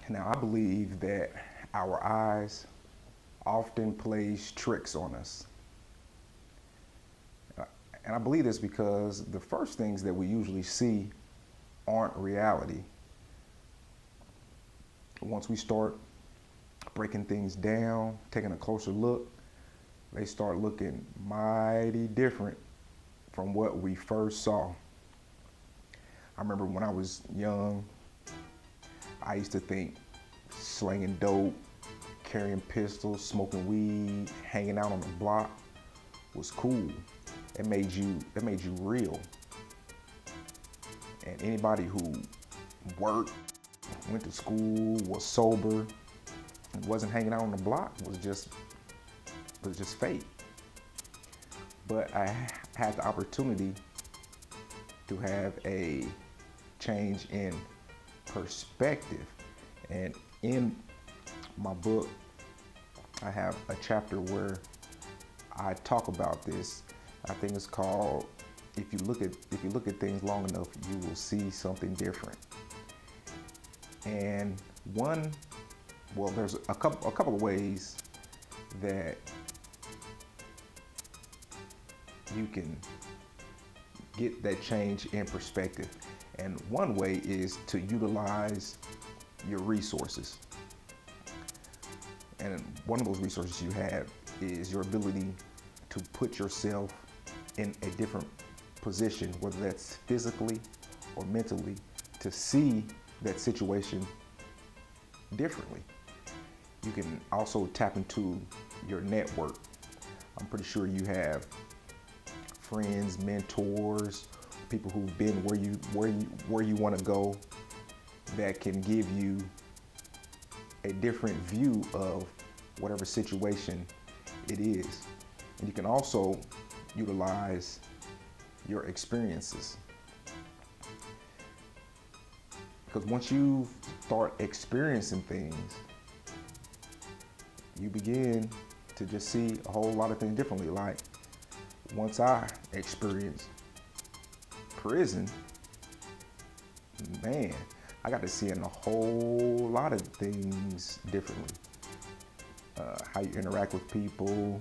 Now, I believe that our eyes often plays tricks on us. Uh, And I believe this because the first things that we usually see aren't reality. Once we start breaking things down, taking a closer look, they start looking mighty different from what we first saw. I remember when I was young, I used to think slinging dope, carrying pistols, smoking weed, hanging out on the block was cool. It made you real. And anybody who worked, went to school, was sober, and wasn't hanging out on the block was just fake. But I had the opportunity to have a change in perspective. And in my book, I have a chapter where I talk about this. I think it's called if you look at things long enough, you will see something different. And there's a couple of ways that you can get that change in perspective. And one way is to utilize your resources. And one of those resources you have is your ability to put yourself in a different position, whether that's physically or mentally, to see that situation differently. You can also tap into your network. I'm pretty sure you have friends, mentors, people who've been where you want to go that can give you a different view of whatever situation it is. And you can also utilize your experiences. Because once you start experiencing things, you begin to just see a whole lot of things differently. Like once I experienced prison, man, I got to see a whole lot of things differently. How you interact with people,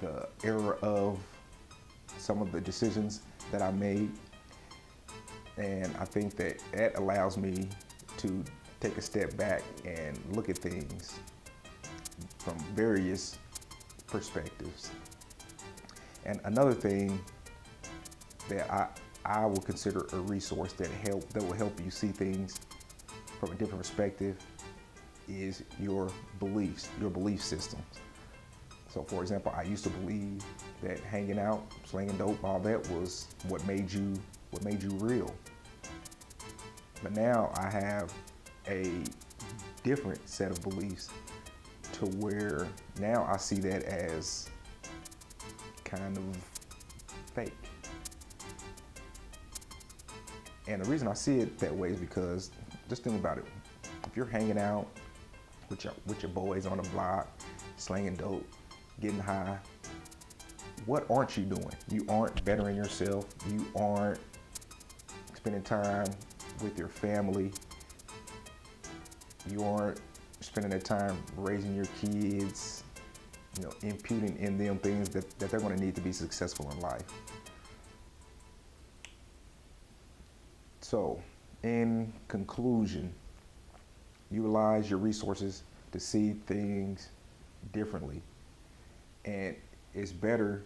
the error of some of the decisions that I made. And I think that allows me to take a step back and look at things from various perspectives. And another thing that I will consider a resource that will help you see things from a different perspective is your beliefs, your belief systems. So for example, I used to believe that hanging out, slinging dope, all that was what made you real. But now I have a different set of beliefs to where now I see that as kind of fake. And the reason I see it that way is because, just think about it. If you're hanging out with your boys on the block, slinging dope, getting high, what aren't you doing? You aren't bettering yourself. You aren't spending time with your family. You aren't spending that time raising your kids, imputing in them things that they're going to need to be successful in life. So, in conclusion, utilize your resources to see things differently. And it's better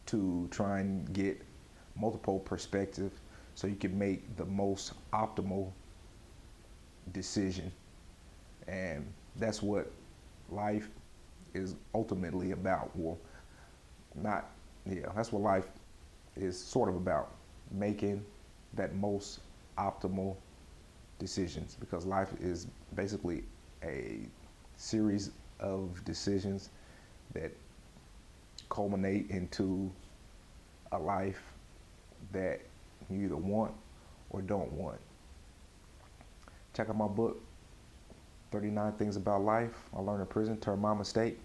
to try and get multiple perspectives so you can make the most optimal decision. And that's what life is ultimately about. Well, not, yeah, that's what life is sort of about, making that most optimal decisions, because life is basically a series of decisions that culminate into a life that you either want or don't want. Check out my book, 39 Things About Life I Learned in Prison. Turn my mistake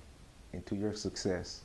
into your success.